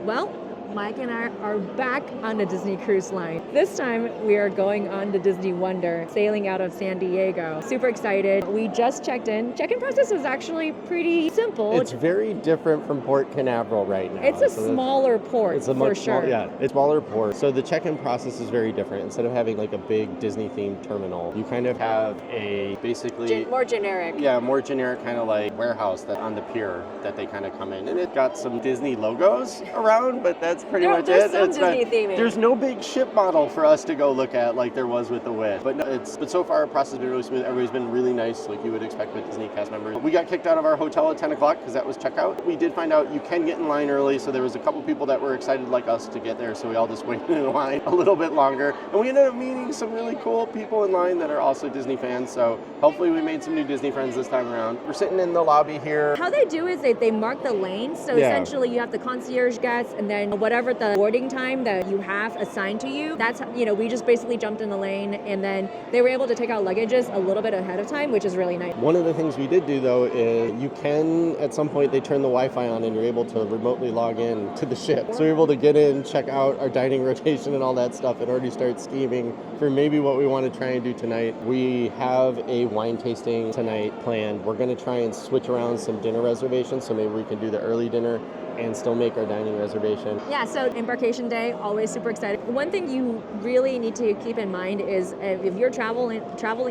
Well, Mike and I are back on the Disney Cruise Line. This time we are going on the Disney Wonder, sailing out of San Diego. Super excited. We just checked in. Check-in process is actually pretty simple. It's very different from Port Canaveral right now. It's a smaller port, it's a for much sure. It's a smaller port. So the check-in process is very different. Instead of having like a big Disney-themed terminal, you kind of have a basically... more generic. Yeah, more generic kind of like warehouse that on the pier that they kind of come in. And it got some Disney logos around, but that's pretty much it. There's some Disney theming. There's no big ship model for us to go look at like there was with the Wish. But no, but so far our process has been really smooth. Everybody's been really nice, like you would expect with Disney cast members. We got kicked out of our hotel at 10 o'clock because that was checkout. We did find out you can get in line early, so there was a couple people that were excited like us to get there, so we all just waited in line a little bit longer. And we ended up meeting some really cool people in line that are also Disney fans, so hopefully we made some new Disney friends this time around. We're sitting in the lobby here. How they do is they mark the lanes, so essentially you have the concierge guests and then whatever the boarding time that you have assigned to you, that's, we just basically jumped in the lane and then they were able to take out luggages a little bit ahead of time, which is really nice. One of the things we did do though is you can, at some point they turn the Wi-Fi on and you're able to remotely log in to the ship. So we're able to get in, check out our dining rotation and all that stuff and already start scheming for maybe what we want to try and do tonight. We have a wine tasting tonight planned. We're going to try and switch around some dinner reservations, so maybe we can do the early dinner and still make our dining reservation. Yeah, so Embarkation Day, always super excited. One thing you really need to keep in mind is if you're traveling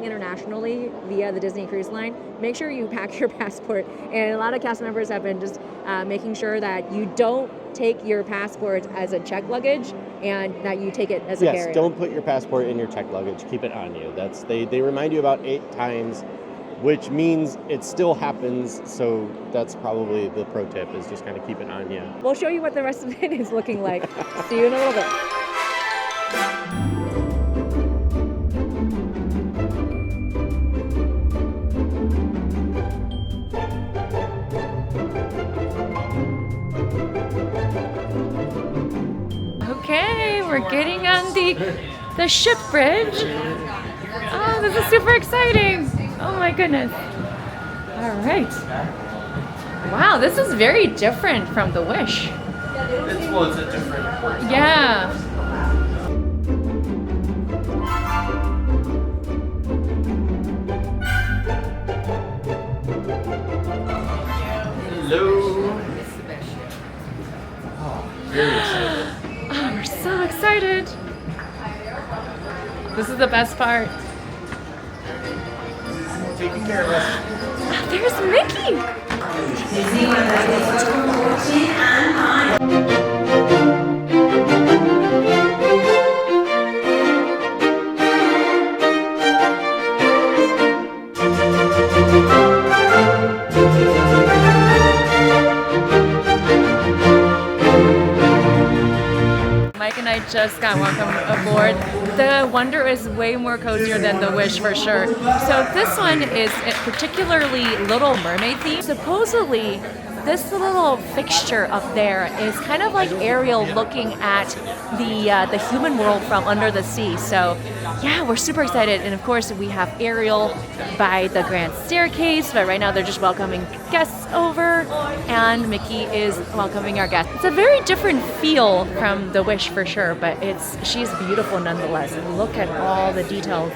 internationally via the Disney Cruise Line, make sure you pack your passport. And a lot of cast members have been just making sure that you don't take your passport as a check luggage and that you take it as a carry-on. Yes, don't put your passport in your check luggage. Keep it on you. They remind you about 8 times, which means it still happens, so that's probably the pro tip, is just kind of keep it on you. We'll show you what the rest of it is looking like. See you in a little bit. Okay, we're getting on the ship bridge. Oh, this is super exciting. Oh my goodness. All right. Wow, this is very different from the Wish. It's a different port. Yeah. Hello. Oh, very excited. Oh, we're so excited. This is the best part. Taking care of us. Oh, there's Mickey. Mike and I just got welcome aboard. The Wonder is way more cozier than the Wish for sure. So this one is a particularly Little Mermaid themed. Supposedly, this little fixture up there is kind of like Ariel looking at the human world from under the sea. So yeah, we're super excited. And of course, we have Ariel by the grand staircase, but right now they're just welcoming guests over, and Mickey is welcoming our guests. It's a very different feel from the Wish for sure, but she's beautiful nonetheless. Look at all the details.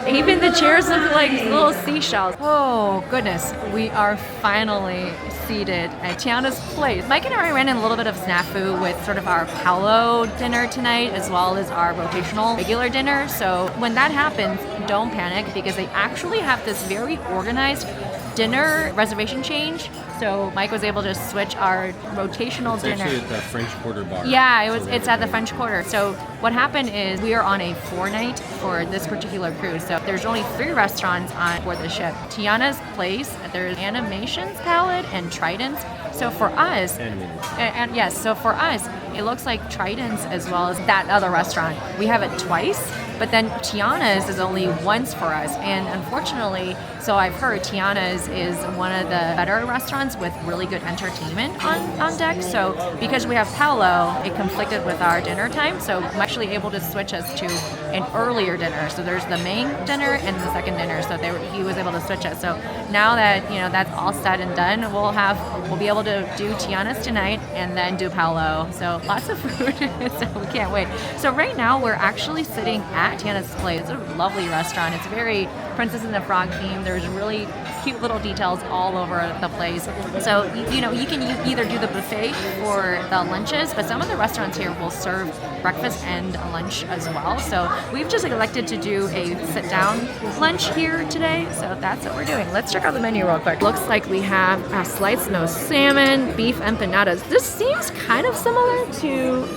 Even the chairs look like little seashells. Oh goodness, we are finally seated at Tiana's place. Mike and I ran in a little bit of snafu with sort of our Palo dinner tonight as well as our rotational regular dinner. So when that happens, don't panic because they actually have this very organized dinner reservation change. So Mike was able to switch our rotational dinner. It's actually at the French Quarter bar. Yeah, it's at the French Quarter. So what happened is we are on a 4-night for this particular cruise. So there's only 3 restaurants on board the ship. Tiana's place, there's Animations Palette and Trident's. So for us, and yes, so for us, it looks like Trident's as well as that other restaurant. We have it twice. But then Tiana's is only once for us. And unfortunately, so I've heard Tiana's is one of the better restaurants with really good entertainment on deck. So because we have Palo, it conflicted with our dinner time. So I'm actually able to switch us to an earlier dinner. So there's the main dinner and the second dinner. So he was able to switch us. So now that that's all said and done, we'll be able to do Tiana's tonight and then do Palo. So lots of food. So we can't wait. So right now we're actually sitting at Tiana's place. It's a lovely restaurant. It's very Princess and the Frog themed. There's really cute little details all over the place. So you can either do the buffet for the lunches, but some of the restaurants here will serve breakfast and lunch as well. So we've just elected to do a sit-down lunch here today. So that's what we're doing. Let's check out the menu real quick. Looks like we have sliced nose salmon, beef empanadas. This seems kind of similar to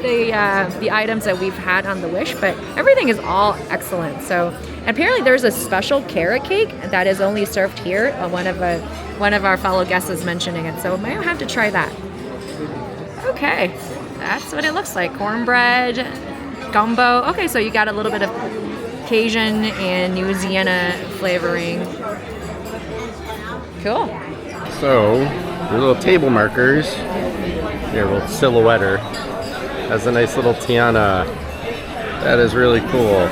the items that we've had on the Wish, but everything is all excellent. So apparently there's a special carrot cake that is only served here. One of our fellow guests is mentioning it, so I might have to try that. Okay, that's what it looks like. Cornbread, gumbo. Okay, so you got a little bit of Cajun and Louisiana flavoring. Cool. So, your little table markers. Here, we'll silhouette her. Has a nice little Tiana. That is really cool.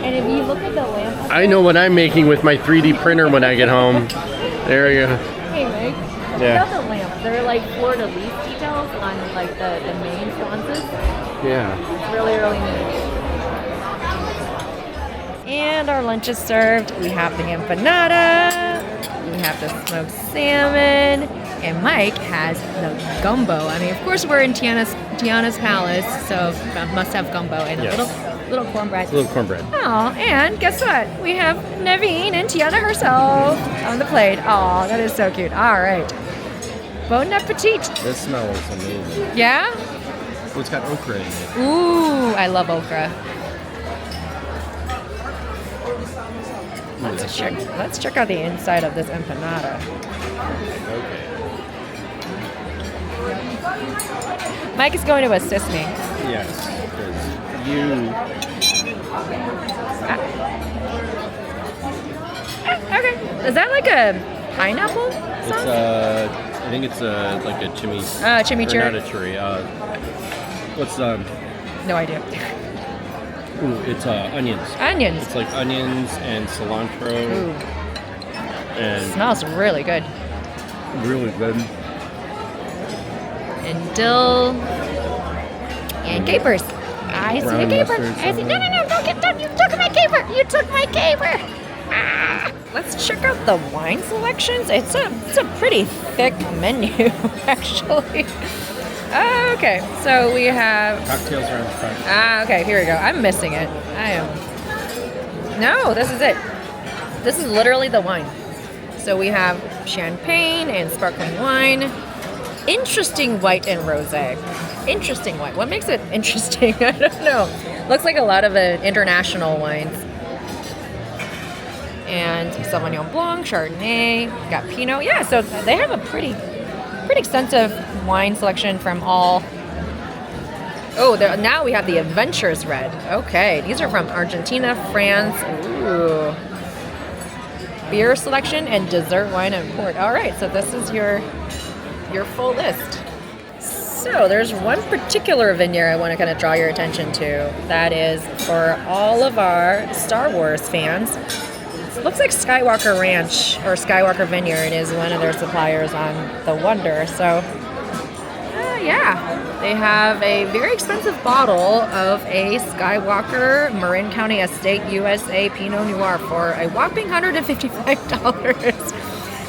And if you look at the lamp, I know what I'm making with my 3D printer when I get home. There you go. hey Mike, Yeah. check out the lamps. They're like fleur-de-lis details on like the main sconces. Yeah. It's really, really neat. And our lunch is served. We have the empanada, we have the smoked salmon, and Mike has the gumbo. I mean, of course, we're in Tiana's palace, so must have gumbo and Yes. a little cornbread. Little cornbread. Oh, and guess what? We have Naveen and Tiana herself on the plate. Oh, that is so cute. All right. Bon appetit. This smells amazing. Yeah? Oh, it's got okra in it. Ooh, I love okra. Let's check out the inside of this empanada. Okay. Mike is going to assist me. Yes, because you... Okay. Is that like a pineapple It's sauce? I think it's like a chimichurri. Or not a churri. What's No idea. Ooh, it's onions. Onions. It's like onions and cilantro. Ooh. And Smells really good. really good. And dill. And capers. I see a Brown caper. mustard, I see. No, don't. You took my caper. You took my caper. Ah. Let's check out the wine selections. It's a pretty thick menu, actually. Okay, so we have... Cocktails are in the front. okay, here we go. I'm missing it. No, this is it. This is literally the wine. So we have champagne and sparkling wine. Interesting white and rosé. Interesting white. What makes it interesting? I don't know. Looks like a lot of international wines. And Sauvignon Blanc, Chardonnay, got Pinot. Yeah, so they have a pretty extensive wine selection from all. Oh, now we have the Adventures Red. Okay, these are from Argentina, France. Ooh. Beer selection and dessert wine and port. All right, so this is your full list. So there's one particular vineyard I want to kind of draw your attention to. That is for all of our Star Wars fans. It looks like Skywalker Ranch or Skywalker Vineyard is one of their suppliers on the Wonder. So, yeah, they have a very expensive bottle of a Skywalker Marin County Estate USA Pinot Noir for a whopping $155.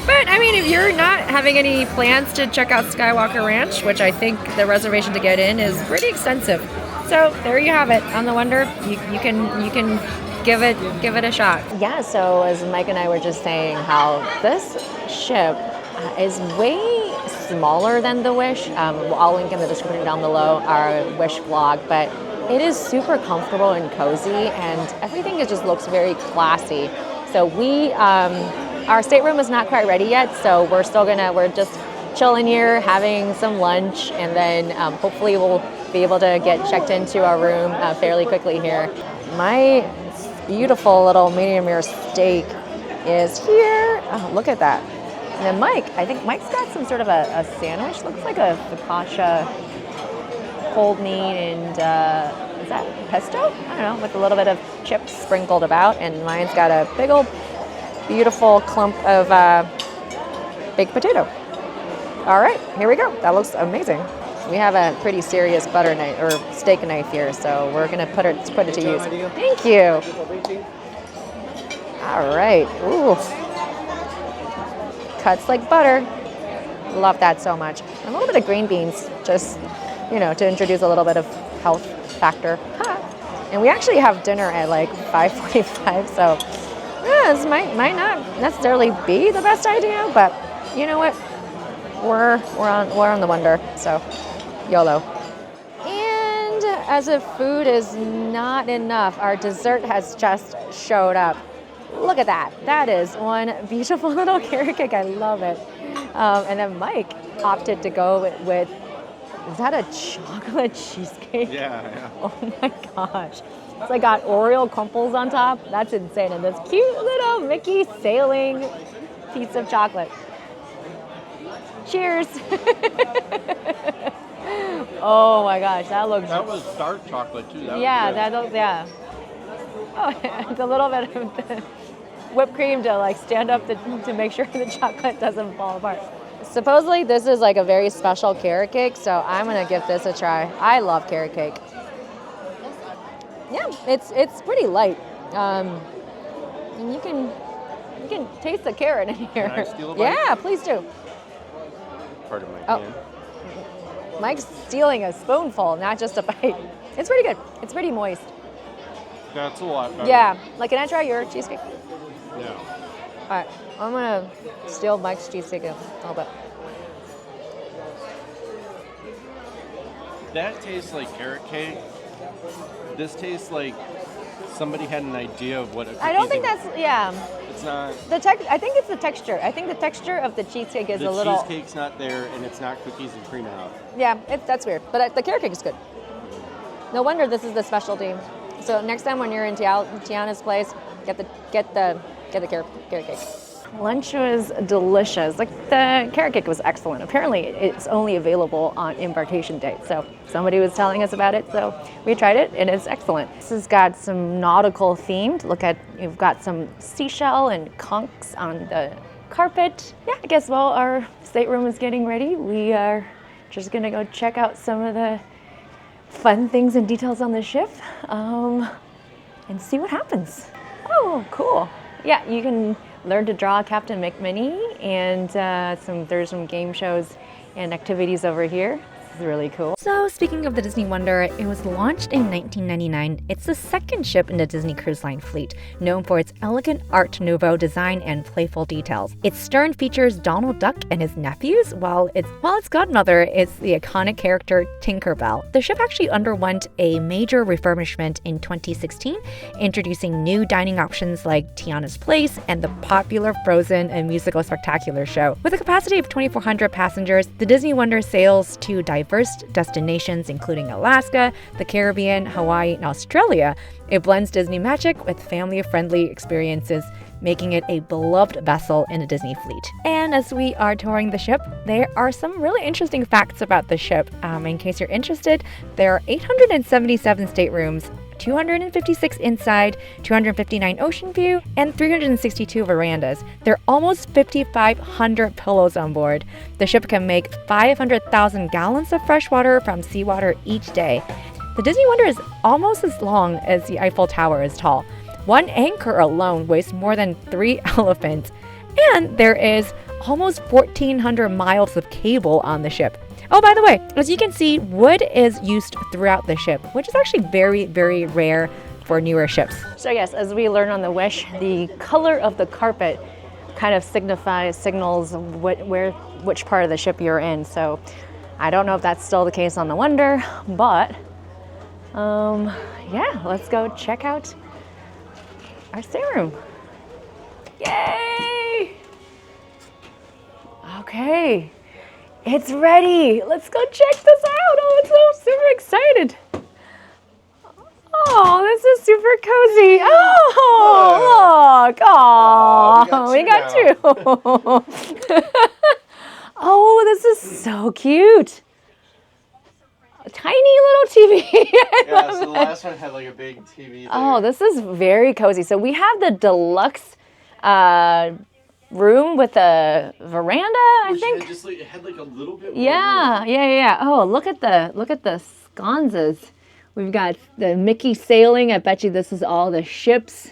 But, I mean, if you're not having any plans to check out Skywalker Ranch, which I think the reservation to get in is pretty extensive. So, there you have it. On the Wonder, you can give it a shot. Yeah, so as Mike and I were just saying, how this ship is way smaller than the Wish. I'll link in the description down below our Wish vlog, but it is super comfortable and cozy, and everything just looks very classy. So our stateroom is not quite ready yet, so we're just chilling here, having some lunch, and then hopefully we'll be able to get checked into our room fairly quickly here. My beautiful little medium rare steak is here. Oh, look at that. And then Mike, I think Mike's got some sort of a sandwich. Looks like a focaccia, cold meat, and is that pesto? I don't know, with a little bit of chips sprinkled about. And mine's got a big old beautiful clump of baked potato. All right, here we go. That looks amazing. We have a pretty serious butter knife or steak knife here, so we're gonna put it to use. Thank you. All right. Ooh. Cuts like butter. Love that so much. A little bit of green beans, just, to introduce a little bit of health factor. And we actually have dinner at like 5:45, so this might not necessarily be the best idea, but you know what? We're on the Wonder, so YOLO. And as if food is not enough, our dessert has just showed up. Look at that. That is one beautiful little carrot cake. I love it. And then Mike opted to go with, is that a chocolate cheesecake? Yeah. Oh my gosh. It's like got Oreo crumples on top. That's insane. And this cute little Mickey sailing piece of chocolate. Cheers. Oh my gosh, that looks... That was dark chocolate too. Yeah. Oh, it's a little bit of the whipped cream to like stand up to make sure the chocolate doesn't fall apart. Supposedly this is like a very special carrot cake, so I'm gonna give this a try. I love carrot cake. Yeah, it's pretty light, and you can taste the carrot in here. Can I steal a bite? Yeah, please do. Part of my hand. Mike's stealing a spoonful, not just a bite. It's pretty good. It's pretty moist. That's a lot better. Yeah. Like, can I try your cheesecake? Yeah. All right. I'm going to steal Mike's cheesecake a little bit. That tastes like carrot cake. This tastes like somebody had an idea of what a cookie I don't think that's, It's not. I think it's the texture. I think the texture of the cheesecake is a little... The cheesecake's not there, and it's not cookies and cream out. Yeah, that's weird. But the carrot cake is good. No wonder this is the specialty. So next time when you're in Tiana's place, get the carrot cake. Lunch was delicious. Like, the carrot cake was excellent. Apparently, it's only available on Embarkation Day. So somebody was telling us about it, so we tried it, and it's excellent. This has got some nautical themed. Look at, you've got some seashell and conchs on the carpet. Yeah, I guess while our stateroom is getting ready, we are just gonna go check out some of the fun things and details on the ship, and see what happens. Oh, cool. Yeah, you can learn to draw Captain McMini, and there's some game shows and activities over here. This is really cool. So speaking of the Disney Wonder, it was launched in 1999. It's the second ship in the Disney Cruise Line fleet, known for its elegant Art Nouveau design and playful details. Its stern features Donald Duck and his nephews, while its godmother is the iconic character Tinkerbell. The ship actually underwent a major refurbishment in 2016, introducing new dining options like Tiana's Place and the popular Frozen and musical spectacular show. With a capacity of 2,400 passengers, the Disney Wonder sails to diverse destinations including Alaska, the Caribbean, Hawaii, and Australia. It blends Disney magic with family-friendly experiences, making it a beloved vessel in the Disney fleet. And as we are touring the ship, there are some really interesting facts about the ship. In case you're interested, there are 877 staterooms, 256 inside, 259 ocean view, and 362 verandas. There are almost 5,500 pillows on board. The ship can make 500,000 gallons of fresh water from seawater each day. The Disney Wonder is almost as long as the Eiffel Tower is tall. One anchor alone weighs more than 3 elephants. And there is almost 1,400 miles of cable on the ship. Oh, by the way, as you can see, wood is used throughout the ship, which is actually very, very rare for newer ships. So yes, as we learned on the Wish, the color of the carpet kind of signals which part of the ship you're in. So I don't know if that's still the case on the Wonder, but yeah, let's go check out our stateroom. Yay! Okay. It's ready. Let's go check this out. Oh, I'm so super excited. Oh, this is super cozy. Oh, look. Oh, we got two. Oh, this is so cute. A tiny little TV. Yeah, so the last one had like a big TV there. Oh, this is very cozy. So we have the deluxe room with a veranda, I think. It had like a little bit more Yeah. Oh, look at the sconces. We've got the Mickey sailing. I bet you this is all the ships.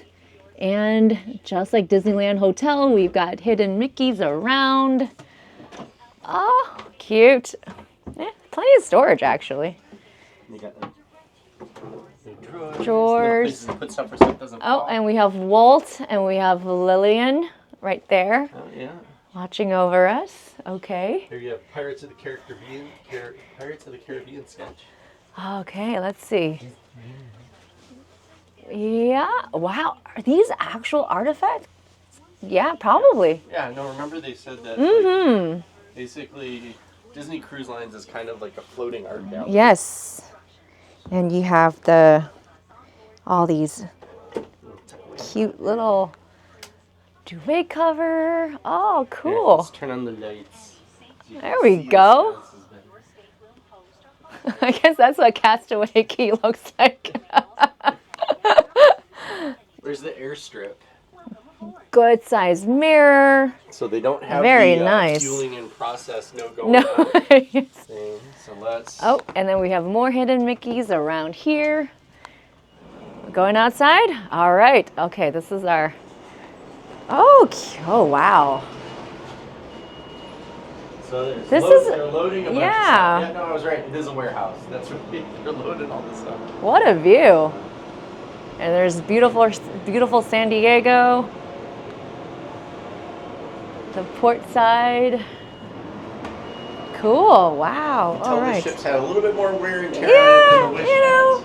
And just like Disneyland Hotel, we've got hidden Mickeys around. Oh, cute. Yeah, plenty of storage, actually. You got the drawers. Put stuff for stuff doesn't fall. And we have Walt and we have Lillian right there. Oh, yeah. Watching over us. Okay. Here you have Pirates of the Caribbean sketch. Okay, let's see. Yeah. Wow. Are these actual artifacts? Yeah, probably. Yeah, no, remember they said that like, basically Disney Cruise Lines is kind of like a floating art gallery. Yes. And you have all these cute little duvet cover. Oh, cool. Yeah, let's turn on the lights. There we go. I guess that's what Castaway Key looks like. There's the airstrip. Good size mirror. So they don't have Very the nice. fueling in process, no going No. out thing. So let's... Oh, and then we have more hidden Mickeys around here. Going outside? All right. Okay, this is our... Oh, wow. So This they're loading a bunch of yeah. stuff. Yeah, no, I was right. It is a warehouse. That's right. They're loading all this stuff. What a view. And there's beautiful San Diego. The port side. Cool. Wow. All right. The ships had a little bit more wear and tear Yeah, than the Wish has.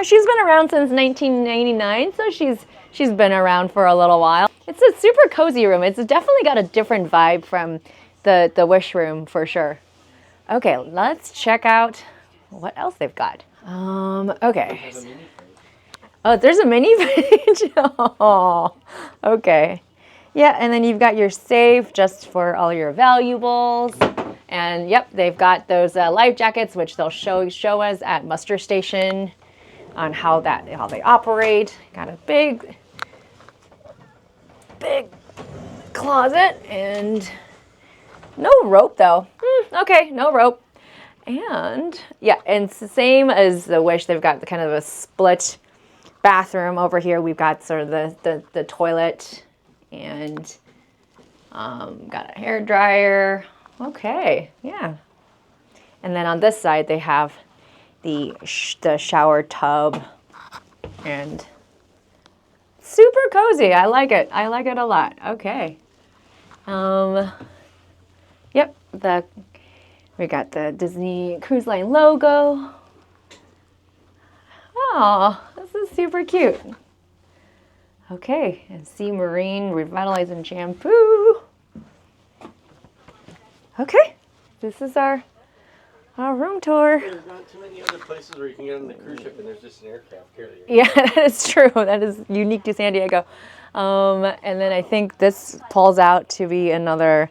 She's been around since 1999, so she's been around for a little while. It's a super cozy room. It's definitely got a different vibe from the Wish room for sure. Okay, let's check out what else they've got. Okay. Oh, there's a mini fridge. Oh, okay. Yeah, and then you've got your safe just for all your valuables. And yep, they've got those life jackets, which they'll show us at muster station on how they operate. Got a big closet and no rope though. Okay, no rope. And yeah, and it's the same as the Wish. They've got kind of a split bathroom over here. We've got sort of the toilet and got a hair dryer. Okay, yeah. And then on this side they have the shower tub and super cozy. I like it. I like it a lot. Okay. Yep. We got the Disney Cruise Line logo. Oh, this is super cute. Okay, and Sea Marine Revitalizing Shampoo. Okay, this is our room tour. There's not too many other places where you can get on the cruise ship and there's just an aircraft carrier. Yeah, that is true. That is unique to San Diego. And then I think this pulls out to be another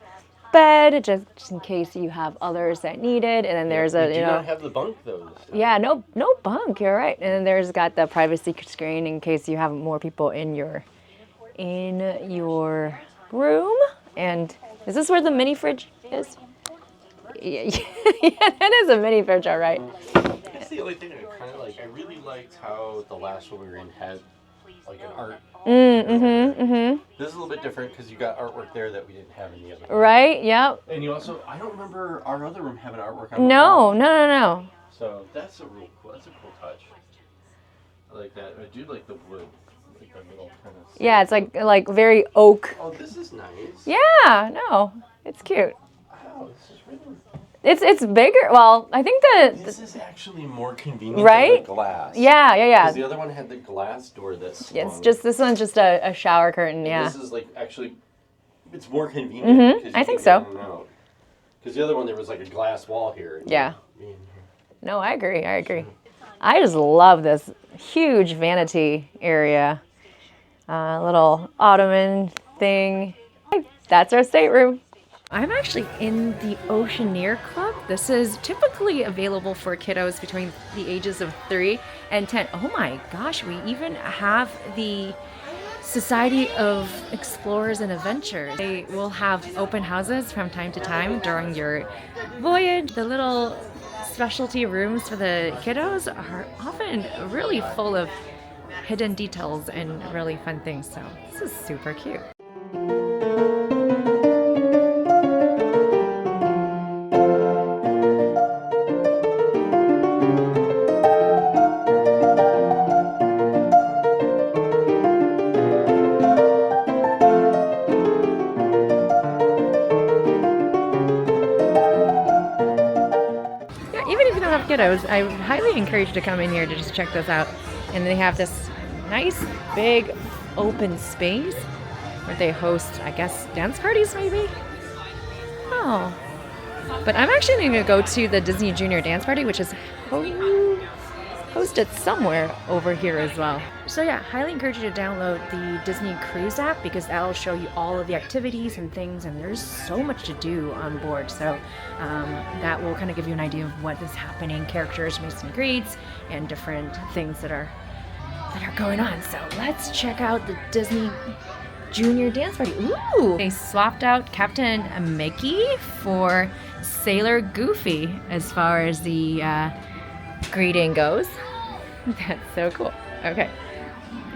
bed, just in case you have others that need it. And then there's You do not have the bunk though. Yeah, no bunk. You're right. And then there's got the privacy screen in case you have more people in your room. And is this where the mini fridge is? Yeah, that is a mini fridge, all right. That's the only thing I kind of like. I really liked how the last one we were in had like an art. This is a little bit different because you got artwork there that we didn't have in the other one. Right, yep. And you also, I don't remember our other room having artwork on the No. wall. So that's a cool touch. I like that. I do like the wood. Like that little kind of... Yeah, it's like very oak. Oh, this is nice. Yeah, no, it's cute. Wow, this is really... It's bigger. Well, I think This is actually more convenient right? than the glass. Yeah. Because the other one had the glass door that swung. It's just, this one's just a shower curtain, yeah. And this is like actually It's more convenient. I think so. Because the other one, there was like a glass wall here. Yeah. No, I agree. I just love this huge vanity area. Little ottoman thing. That's our stateroom. I'm actually in the Oceaneer Club. This is typically available for kiddos between the ages of 3 and 10. Oh my gosh, we even have the Society of Explorers and Adventurers. They will have open houses from time to time during your voyage. The little specialty rooms for the kiddos are often really full of hidden details and really fun things. So this is super cute. Kiddos, I would highly encourage you to come in here to just check this out. And they have this nice big open space where they host, I guess, dance parties maybe? Oh. But I'm actually going to go to the Disney Junior Dance Party, which is hosted somewhere over here as well. So yeah, highly encourage you to download the Disney Cruise app because that'll show you all of the activities and things, and there's so much to do on board. So that will kind of give you an idea of what is happening, characters, meets and greets, and different things that are going on. So let's check out the Disney Junior Dance Party. Ooh! They swapped out Captain Mickey for Sailor Goofy as far as the greeting goes. That's so cool. Okay.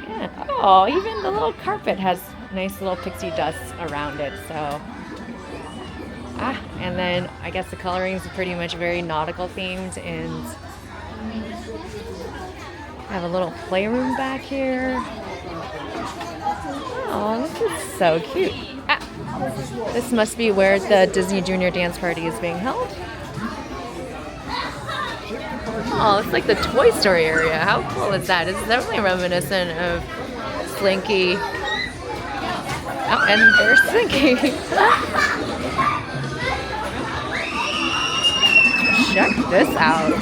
Yeah. Oh, even the little carpet has nice little pixie dust around it. So, and then I guess the coloring is pretty much very nautical themed, and I have a little playroom back here. Oh, this is so cute. This must be where the Disney Junior Dance Party is being held. Oh, it's like the Toy Story area. How cool is that? It's definitely reminiscent of Slinky. Oh, and there's Slinky. Check this out.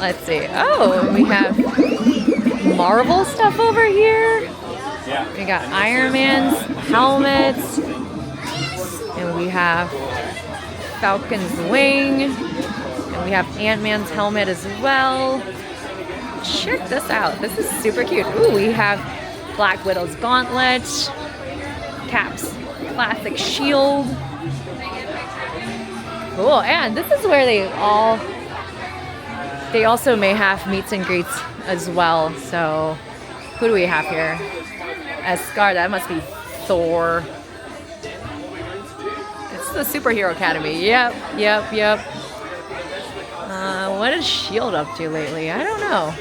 Let's see. Oh, we have Marvel stuff over here. We got Iron Man's helmets. And we have Falcon's wing. And we have Ant-Man's helmet as well. Check this out. This is super cute. Ooh, we have Black Widow's gauntlet. Cap's classic shield. Cool. And this is where they also may have meets and greets as well. So who do we have here? Asgard, that must be Thor. It's the Superhero Academy. Yep. What is S.H.I.E.L.D. up to lately? I don't know.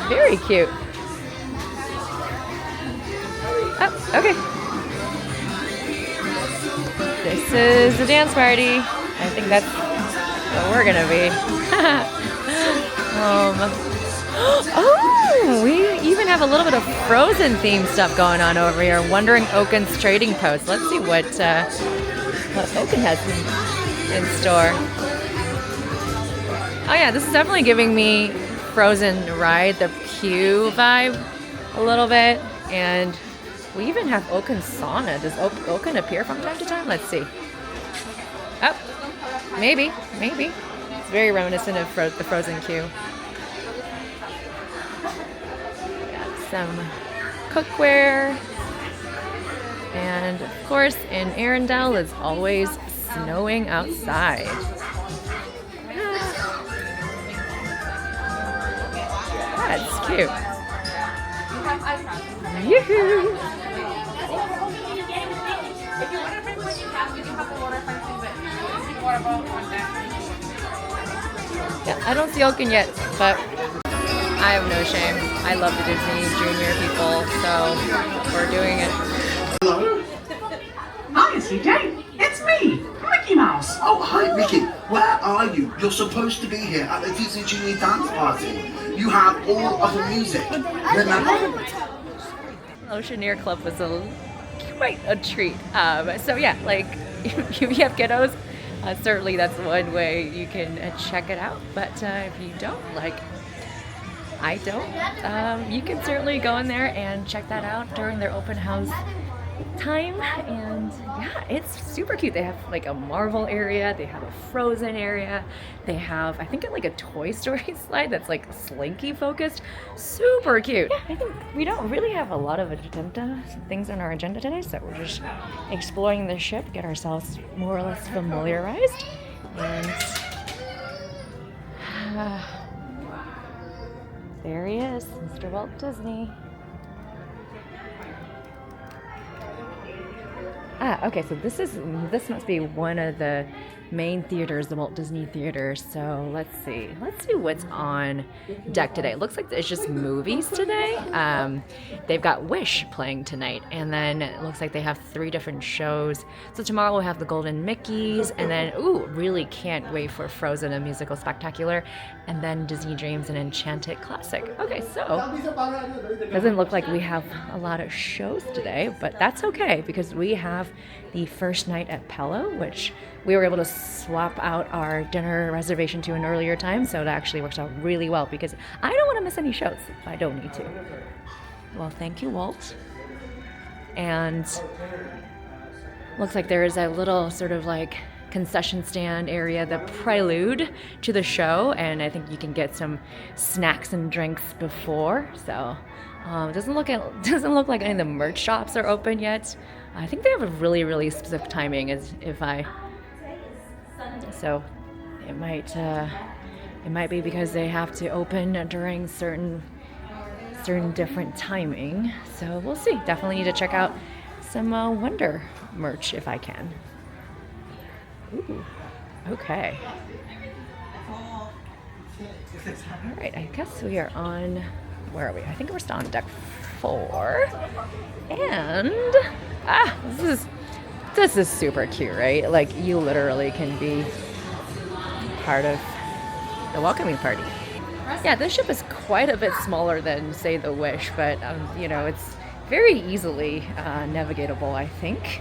Very cute. Oh, okay. This is the dance party. I think that's what we're gonna be. Oh, we even have a little bit of Frozen themed stuff going on over here. Wandering Oaken's trading post. Let's see what Oaken has in store. Oh yeah, this is definitely giving me Frozen ride, the queue vibe a little bit. And we even have Oaken's sauna. Does Oaken appear from time to time? Let's see. Oh, maybe. It's very reminiscent of the Frozen queue. Got some cookware. And of course, in Arendelle, it's always snowing outside. That's cute. Yoo-hoo! Yeah, I don't see Oaken yet, but I have no shame. I love the Disney Junior people, so we're doing it. Hello? Hi, CJ. It's me, Mickey Mouse. Oh, hi, Mickey. Where are you? You're supposed to be here at the Disney Junior Dance Party. you have all of the music. Remember? Oceaneer Club was quite a treat. So yeah, like if you have kiddos, certainly that's one way you can check it out. But if you don't, like I don't, you can certainly go in there and check that out during their open house time. And yeah, it's super cute. They have like a Marvel area, they have a Frozen area, they have I think like a Toy Story slide that's like Slinky focused. Super cute. Yeah, I think we don't really have a lot of things on our agenda today, so we're just exploring the ship, get ourselves more or less familiarized, and there he is, Mr. Walt Disney. Okay, so this must be one of the main theaters, the Walt Disney Theater. So let's see what's on deck today. It looks like it's just movies today. They've got Wish playing tonight, and then it looks like they have 3 different shows. So tomorrow we'll have the Golden Mickeys, and then really can't wait for Frozen, a musical spectacular, and then Disney Dreams, an Enchanted classic. Okay, so doesn't look like we have a lot of shows today, but that's okay because we have the first night at Palo, which we were able to swap out our dinner reservation to an earlier time, so it actually works out really well because I don't want to miss any shows if I don't need to. Well, thank you, Walt. And looks like there is a little sort of like concession stand area, the prelude to the show, and I think you can get some snacks and drinks before. So it doesn't look like any of the merch shops are open yet. I think they have a really specific timing, so it might be because they have to open during certain different timing. So we'll see. Definitely need to check out some Wonder merch if I can. Ooh, okay. All right, I guess we are on, where are we? I think we're still on deck 4. And this is super cute, right? Like you literally can be part of the welcoming party. Yeah, this ship is quite a bit smaller than, say, the Wish, but it's very easily navigatable, I think.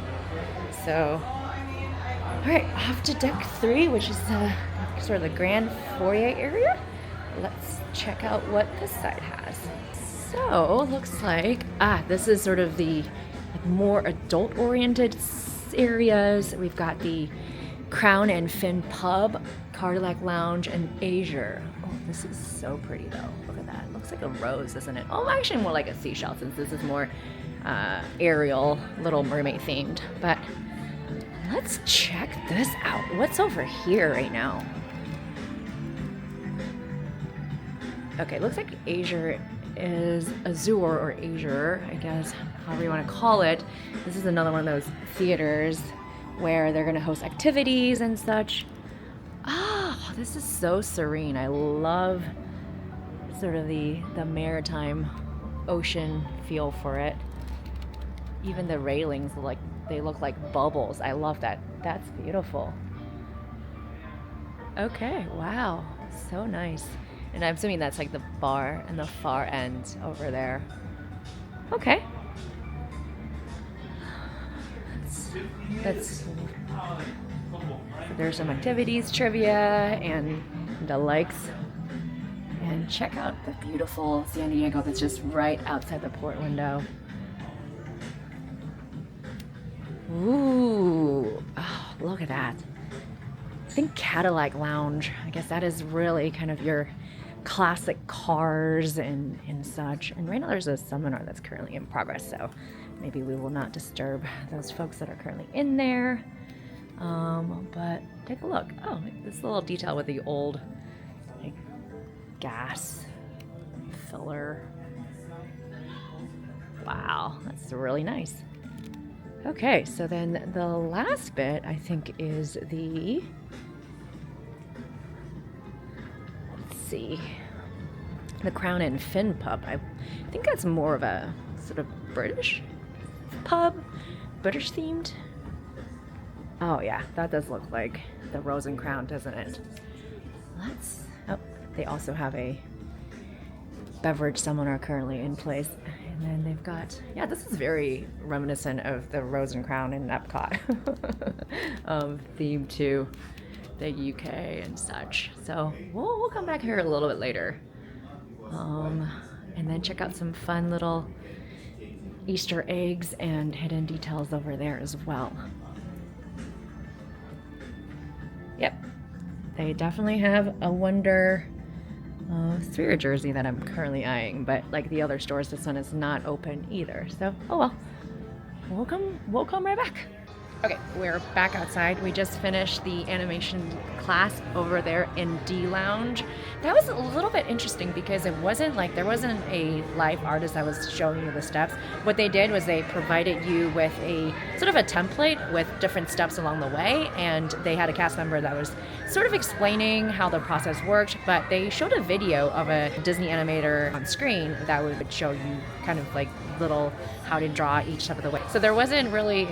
So, all right, off to deck 3, which is sort of the grand foyer area. Let's check out what this side has. So, looks like this is sort of the more adult-oriented areas. We've got the Crown and Fin Pub, Cardillac Lounge, and Azure. Oh, this is so pretty though. Look at that. It looks like a rose, isn't it? Oh, actually more like a seashell since this is more Ariel, Little Mermaid themed. But let's check this out. What's over here right now? Okay, looks like Azure is Azure or Azure, I guess, however you want to call it. This is another one of those theaters where they're going to host activities and such. Oh, this is so serene. I love sort of the maritime ocean feel for it. Even the railings they look like bubbles. I love that. That's beautiful. Okay, wow, so nice. And I'm assuming that's like the bar and the far end over there. Okay. So there's some activities, trivia, and the likes. And check out the beautiful San Diego that's just right outside the port window. Ooh, oh, look at that. I think Cadillac Lounge. I guess that is really kind of your classic cars and such. And right now there's a seminar that's currently in progress, so maybe we will not disturb those folks that are currently in there. But take a look. Oh, this little detail with the old gas filler. Wow, that's really nice. Okay, so then the last bit I think is the, let's see, the Crown and Fin Pub. I think that's more of a sort of British pub, British themed. Oh yeah, that does look like the Rose and Crown, doesn't it? Oh, they also have a beverage seminar currently in place. And then they've got, yeah, this is very reminiscent of the Rose and Crown in Epcot theme to the UK and such. So we'll come back here a little bit later. And then check out some fun little Easter eggs and hidden details over there as well. Yep, they definitely have a Wonder Sphere jersey that I'm currently eyeing, but like the other stores, this one is not open either. So, oh well, we'll come right back. Okay, we're back outside. We just finished the animation class over there in D Lounge. That was a little bit interesting because it wasn't like there wasn't a live artist that was showing you the steps. What they did was they provided you with a sort of a template with different steps along the way, and they had a cast member that was sort of explaining how the process worked, but they showed a video of a Disney animator on screen that would show you kind of like little how to draw each step of the way. So there wasn't really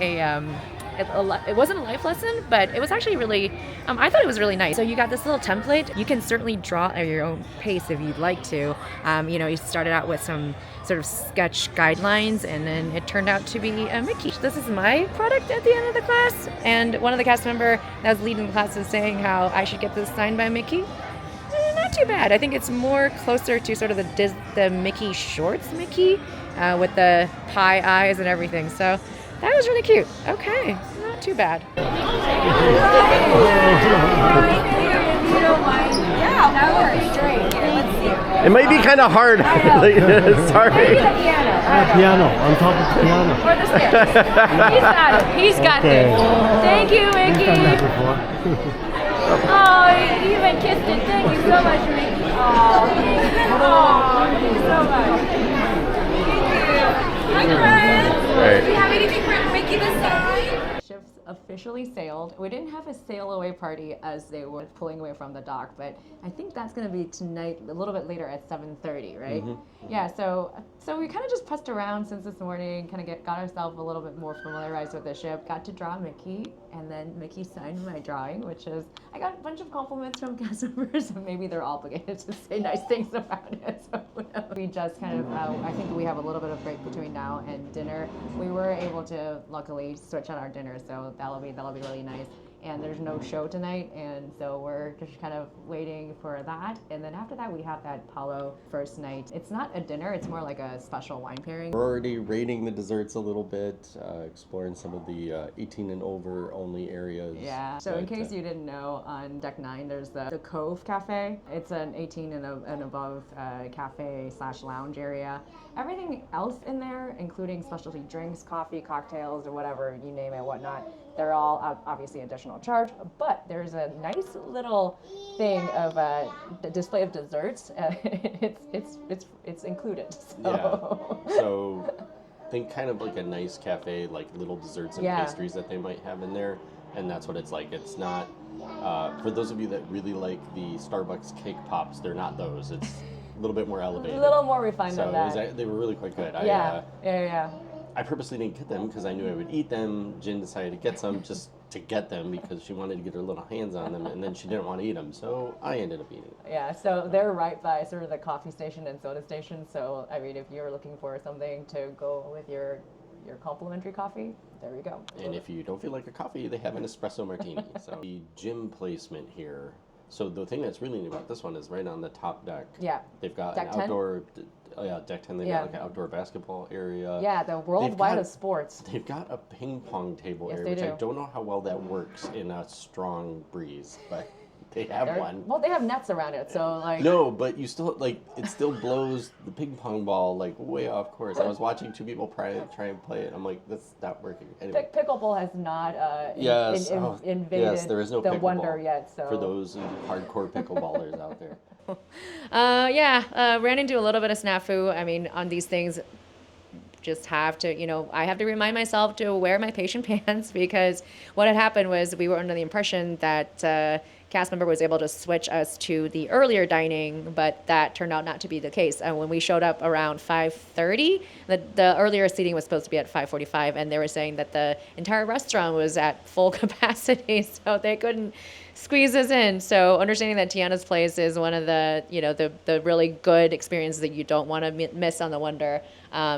it wasn't a life lesson, but it was actually really, I thought it was really nice. So you got this little template. You can certainly draw at your own pace if you'd like to. You started out with some sort of sketch guidelines, and then it turned out to be a Mickey. This is my product at the end of the class, and one of the cast member that was leading the class is saying how I should get this signed by Mickey. Not too bad. I think it's more closer to sort of the Mickey shorts Mickey with the pie eyes and everything. So that was really cute. Okay, not too bad. Yeah, that works. Great. Let's see. It might be kind of hard. Sorry. Maybe the piano. Piano, on top of the piano. Or the stairs. He's got it. He's got this. Thank you, Mickey. Oh, you even kissed it. Thank you so much, Mickey. Oh, thank you so much. Thank you. Hi, friends. Do you have anything for Mickey this side? Ships officially sailed. We didn't have a sail away party as they were pulling away from the dock, but I think that's going to be tonight, a little bit later at 7:30, right? Mm-hmm. Yeah, so we kind of just pressed around since this morning, kind of got ourselves a little bit more familiarized with the ship, got to draw Mickey, and then Mickey signed my drawing, which is, I got a bunch of compliments from cast members, and maybe they're obligated to say nice things about it. So we just kind of, I think we have a little bit of break between now and dinner. We were able to luckily switch on our dinner, so that'll be really nice. And there's no show tonight, and so we're just kind of waiting for that. And then after that, we have that Palo first night. It's not a dinner, it's more like a special wine pairing. We're already rating the desserts a little bit, exploring some of the 18 and over only areas. Yeah, so in case you didn't know, on Deck 9, there's the Cove Cafe. It's an 18 and above cafe/lounge area. Everything else in there, including specialty drinks, coffee, cocktails, or whatever, you name it, whatnot, they're all obviously additional charge, but there's a nice little thing of a display of desserts. It's included. So. Yeah. So think kind of like a nice cafe, like little desserts and pastries that they might have in there, and that's what it's like. It's not for those of you that really like the Starbucks cake pops. They're not those. It's a little bit more elevated. A little more refined than that. They were really quite good. Yeah. I purposely didn't get them because I knew I would eat them. Jen decided to get some just to get them because she wanted to get her little hands on them, and then she didn't want to eat them, so I ended up eating them. Yeah, so they're right by sort of the coffee station and soda station, so I mean, if you're looking for something to go with your complimentary coffee, there you go. And if you don't feel like a coffee, they have an espresso martini. So the gym placement here. So the thing that's really neat about this one is right on the top deck. Yeah. They've got deck an 10? outdoor, deck 10. They've got like an outdoor basketball area. Yeah, the worldwide of sports. They've got a ping pong table area, which do. I don't know how well that works in a strong breeze, but they have one. Well, they have nets around it, so like. No, but you still it still blows the ping pong ball like way off course. I was watching two people try and play it. I'm like, that's not working. Anyway. Pickleball has not invaded there is no the pickleball wonder yet. So for those hardcore pickleballers out there. Ran into a little bit of snafu. I mean, on these things, just have to, I have to remind myself to wear my patient pants because what had happened was we were under the impression that cast member was able to switch us to the earlier dining, but that turned out not to be the case. And when we showed up around 5:30, the earlier seating was supposed to be at 5:45, and they were saying that the entire restaurant was at full capacity, so they couldn't squeezes in. So understanding that Tiana's place is one of the, you know, the really good experiences that you don't want to miss on the Wonder.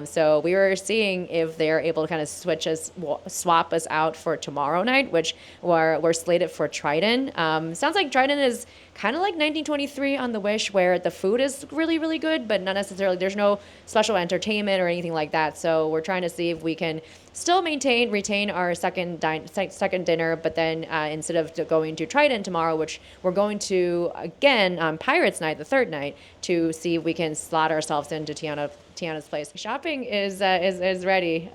So we were seeing if they're able to kind of swap us out for tomorrow night, which we're slated for Trident. Sounds like Trident is kind of like 1923 on the Wish, where the food is really, really good, but not necessarily, there's no special entertainment or anything like that. So we're trying to see if we can still retain our second dinner, but then instead of going to Trident tomorrow, which we're going to again on Pirates Night, the third night, to see if we can slot ourselves into Tiana's place. Shopping is ready.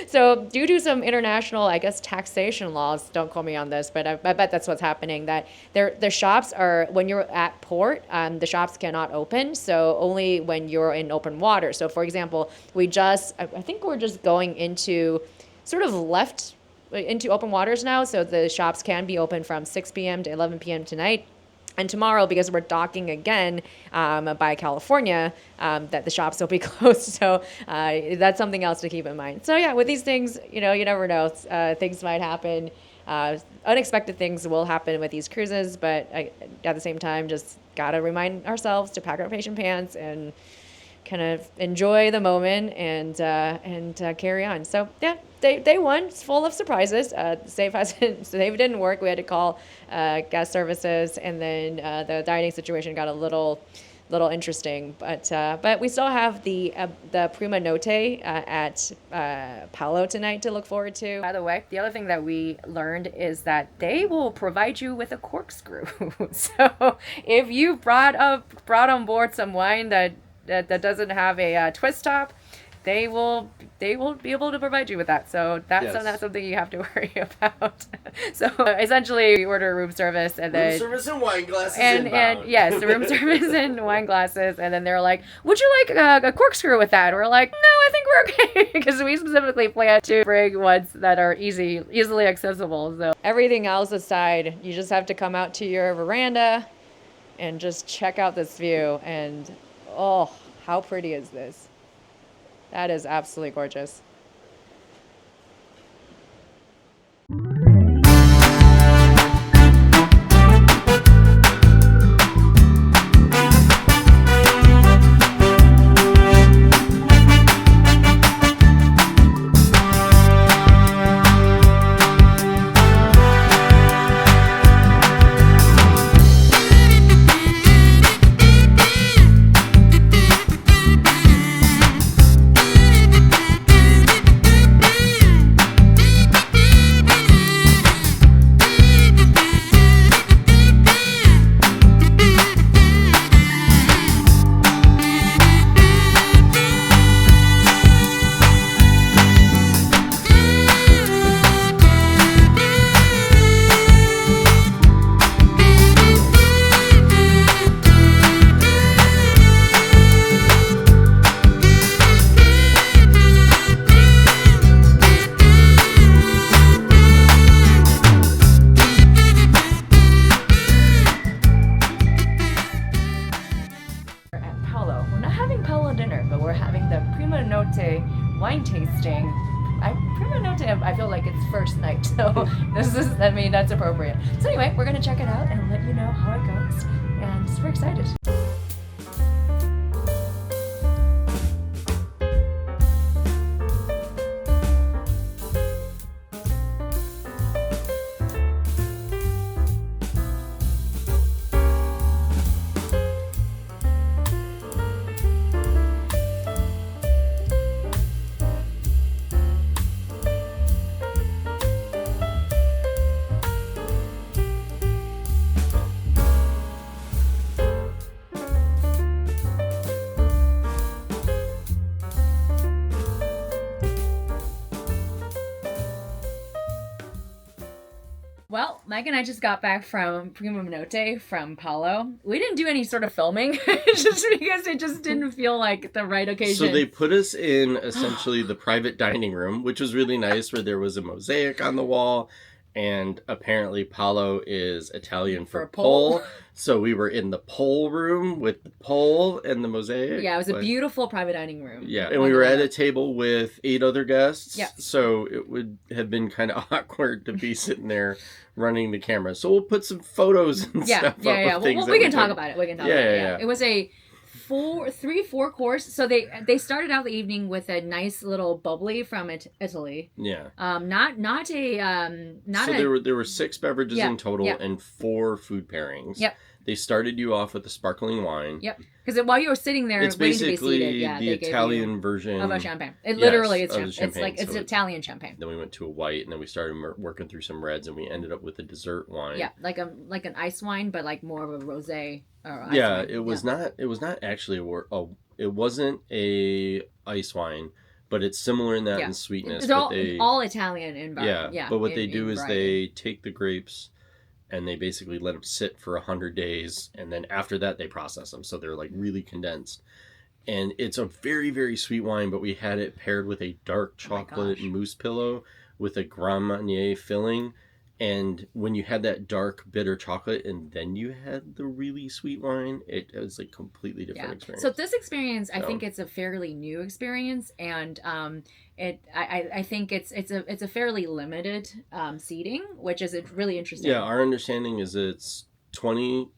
So due to some international, I guess, taxation laws, don't quote me on this, but I bet that's what's happening, that the shops are, when you're at port, the shops cannot open. So only when you're in open water. So for example, I think we're just going into sort of left into open waters now. So the shops can be open from 6 p.m. to 11 p.m. tonight. And tomorrow, because we're docking again by California, that the shops will be closed. So that's something else to keep in mind. So yeah, with these things, you know, you never know. Things might happen. Unexpected things will happen with these cruises. But at the same time, just got to remind ourselves to pack our patient pants and kind of enjoy the moment and carry on. So yeah, day one is full of surprises. Save didn't work. We had to call guest services, and then the dining situation got a little interesting. But we still have the Prima Notte at Palo tonight to look forward to. By the way, the other thing that we learned is that they will provide you with a corkscrew. So if you brought on board some wine that doesn't have a twist top, they will be able to provide you with that. So that's not something you have to worry about. So essentially, we order room service and then room service and wine glasses and yes, room service and wine glasses, and then they're like, "Would you like a corkscrew with that?" We're like, "No, I think we're okay," because we specifically plan to bring ones that are easily accessible. So everything else aside, you just have to come out to your veranda and just check out this view. And oh, how pretty is this? That is absolutely gorgeous. Wine tasting. Prima Notte, I feel like it's first night, so that's appropriate. So anyway, we're gonna check it out and let you know how it goes, and super excited. Well, Mike and I just got back from Prima Notte from Palo. We didn't do any sort of filming just because it just didn't feel like the right occasion. So they put us in essentially the private dining room, which was really nice, where there was a mosaic on the wall. And apparently Palo is Italian for For pole. pole. So we were in the pole room with the pole and the mosaic. Yeah, it was a but- beautiful private dining room. Yeah, and we were at a table with 8 other guests. Yeah. So it would have been kind of awkward to be sitting there running the camera. So we'll put some photos and stuff up of things Well, that we can talk took. about it. We can talk Yeah, about it. yeah. It was a 4 course. So they started out the evening with a nice little bubbly from Italy. Yeah. Not So there were 6 beverages Yeah, in total yeah. and 4 food pairings. Yep. They started you off with a sparkling wine. Yep. Because while you were sitting there It's waiting to be basically seated, the they gave Italian version of a champagne. It literally is of the champagne. It's like champagne. it's So Italian champagne. Then we went to a white, and then we started working through some reds, and we ended up with a dessert wine. Yeah, like an ice wine, but like more of a rosé or ice Yeah, wine. it was not. It was not actually it wasn't a ice wine, but it's similar in that in sweetness. It's all Italian in bar. Yeah, but what they do is they take the grapes and they basically let them sit for 100 days, and then after that they process them, so they're like really condensed. And it's a very, very sweet wine, but we had it paired with a dark chocolate mousse pillow with a Grand Marnier filling. And when you had that dark bitter chocolate and then you had the really sweet wine, it was like completely different experience. So this experience, I think it's a fairly new experience, and I think it's a fairly limited seating, which is really interesting. Yeah, our understanding is it's 20.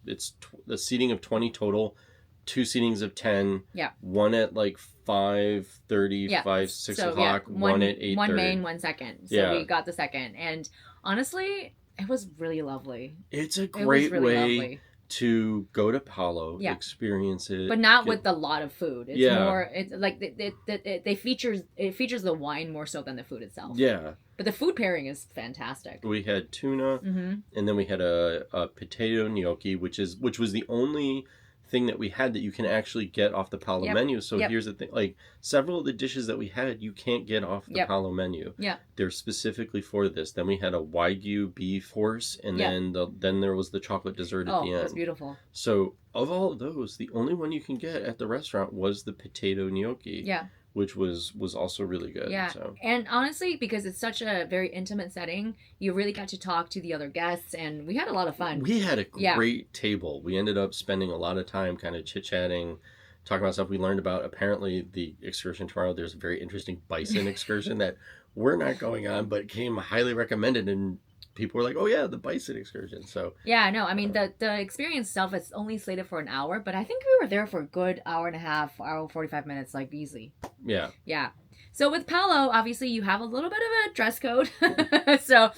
The seating of 20 total, 2 seatings of 10. Yeah. One at like 5:30, Yeah. 6 o'clock. One at 8:30. One main, one second. So we got the second, and honestly, it was really lovely. It's a great lovely. way to go to Palo, experience it, but not with a lot of food. It's more. It's like it features the wine more so than the food itself. Yeah. But the food pairing is fantastic. We had tuna, and then we had a potato gnocchi, which was the only thing that we had that you can actually get off the Palo menu. So here's the thing, like several of the dishes that we had you can't get off the Palo menu. Yeah. They're specifically for this. Then we had a Wagyu beef horse, and then there was the chocolate dessert at the end. Oh, it was beautiful. So of all of those, the only one you can get at the restaurant was the potato gnocchi. Yeah. Which was also really good. Yeah. So. And honestly, because it's such a very intimate setting, you really got to talk to the other guests, and we had a lot of fun. We had a great table. We ended up spending a lot of time kind of chit-chatting, talking about stuff we learned about. Apparently, the excursion tomorrow, there's a very interesting bison excursion that we're not going on, but came highly recommended, and people were like, oh yeah, the bison excursion. So yeah, no, I mean the experience itself is only slated for an hour, but I think we were there for a good hour and a half, hour 45 minutes, like easily. Yeah. So with Palo, obviously you have a little bit of a dress code. So,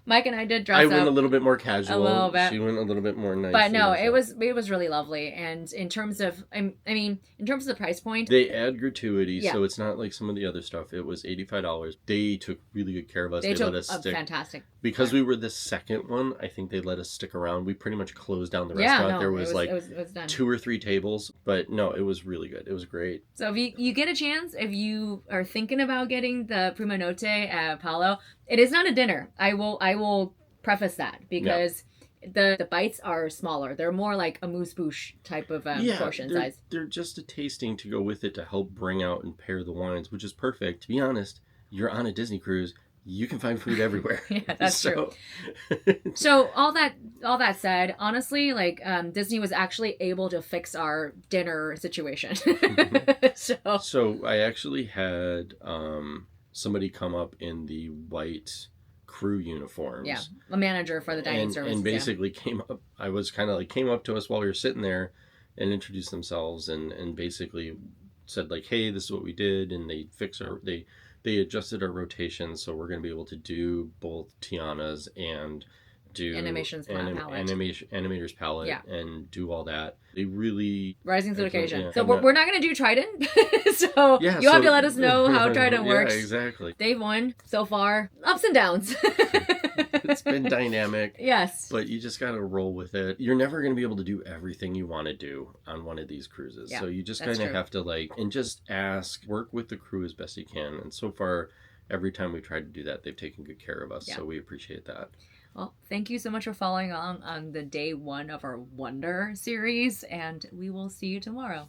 Mike and I did dress up. I went a little bit more casual. A little bit. She went a little bit more nice. But no, it was really lovely. And in terms of, in terms of the price point. They add gratuity, so it's not like some of the other stuff. It was $85. They took really good care of us. They let us stick. Fantastic. Because we were the second one, I think they let us stick around. We pretty much closed down the restaurant. No, there was it was done. 2 or 3 tables. But no, it was really good. It was great. So if you get a chance, if you are thinking about getting the Prima Notte at Palo, it is not a dinner. I will preface that because the bites are smaller. They're more like a mousse bouche type of portion size. They're just a tasting to go with it to help bring out and pair the wines, which is perfect. To be honest, you're on a Disney cruise. You can find food everywhere. Yeah, that's true. So all that said, honestly, like Disney was actually able to fix our dinner situation. So I actually had somebody come up in the white crew uniforms. Yeah, a manager for the dining service. And basically came up. I was kind of like came up to us while we were sitting there, and introduced themselves and basically said like, hey, this is what we did, and they adjusted our rotation, so we're going to be able to do both Tiana's and do Animator's palette and do all that. They really rising to the occasion. Yeah, so we're not going to do Trident. So you'll have to let us know how Trident works. Yeah, exactly. Day 1 so far, ups and downs. It's been dynamic. Yes. But you just got to roll with it. You're never going to be able to do everything you want to do on one of these cruises. So you just kind of have to and just work with the crew as best you can. And so far, every time we tried to do that, they've taken good care of us. Yeah. So we appreciate that. Well, thank you so much for following on the day 1 of our Wonder series, and we will see you tomorrow.